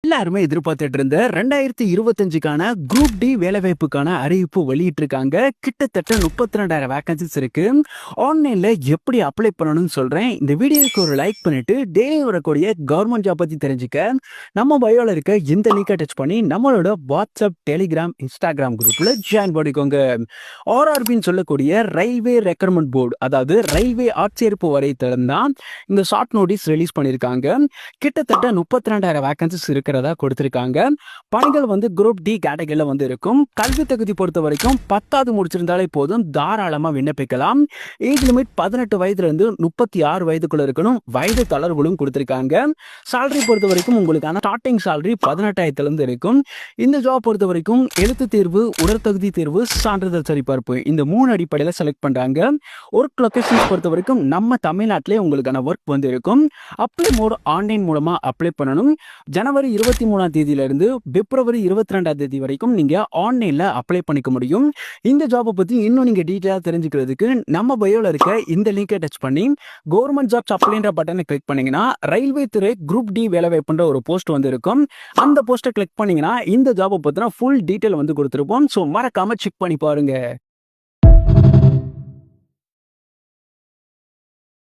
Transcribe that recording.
எல்லாருமே எதிர்பார்த்துட்டு இருந்த 2025க்கான குரூப் டி வேலைவாய்ப்புக்கான அறிவிப்பு வெளியிட்டிருக்காங்க. கிட்டத்தட்ட 32,000 வேகன்சிஸ் இருக்கு. ஆன்லைன்ல எப்படி அப்ளை பண்ணணும்னு சொல்றேன். இந்த வீடியோக்கு ஒரு லைக் பண்ணிட்டு டெய்லி வரக்கூடிய கவர்மெண்ட் ஜாப் பத்தி தெரிஞ்சுக்க நம்ம பயோல இருக்க இந்த லிங்கை டச் பண்ணி நம்மளோட வாட்ஸ்அப், டெலிகிராம், இன்ஸ்டாகிராம் குரூப்ல ஜாயின் பண்ணிக்கோங்க. ஆர்ஆர்பின்னு சொல்லக்கூடிய ரயில்வே ரெக்ரூட்மெண்ட் போர்டு, அதாவது ரயில்வே ஆட்சேர்ப்பு வரைத்தளம் தான் இந்த ஷார்ட் நோட்டீஸ் ரிலீஸ் பண்ணியிருக்காங்க. கிட்டத்தட்ட 32,000 வேகன்சிஸ் இருக்கிறதா கொடுத்திருக்காங்க. பணிகள் குரூப் டி கேட்டகரியில இருக்கும். கல்வி தகுதி பொறுத்த வரைக்கும் 10வது முடிச்சிருந்தாலே போதும், தாராளமா விண்ணப்பிக்கலாம். ஏஜ் லிமிட் 18 வயதுல இருந்து 36 வயதுக்குள்ள இருக்கணும். வயது தளர்வுகளும் கொடுத்திருக்காங்க. salary பொறுத்த வரைக்கும் உங்களுக்கான ஸ்டார்டிங் salary 18,000 இருந்து இருக்கும். இந்த ஜாப் பொறுத்த வரைக்கும் எழுத்து தேர்வு, உடற்தகுதி தேர்வு, சான்றிதழ் சரிபார்ப்பு இந்த 3 அடிப்படையில செலக்ட் பண்றாங்க. ஒர்க் லொகேஷன்ஸ் பொறுத்த வரைக்கும் நம்ம தமிழ்நாட்டிலே உங்களுக்கான ஒர்க் இருக்கும். அப்ளை மோட் ஆன்லைன் மூலமா அப்ளை பண்ணணும். ஜனவரி 23ஆம் தேதியிலிருந்து பிப்ரவரி 22ஆம் தேதி வரைக்கும் நீங்க ஆன்லைன்ல அப்ளை பண்ணிக்க முடியும். இந்த ஜாபை பத்தி இன்னும் நீங்க டீட்டெயிலா தெரிஞ்சுக்கிறதுக்கு நம்ம பயோல இருக்க இந்த லிங்கை டச் பண்ணி கவர்மெண்ட் ஜாப்ஸ் அப்ளைன்ற பட்டனை கிளிக் பண்ணீங்கன்னா ரயில்வே துறை குரூப் டி வேலைவாய்ப்புன்ற ஒரு போஸ்ட் இருக்கும். அந்த போஸ்ட்டை கிளிக் பண்ணீங்கன்னா இந்த ஜாபை பத்தின ஃபுல் டீட்டெயில் கொடுத்துருப்போம். ஸோ மறக்காம செக் பண்ணி பாருங்க.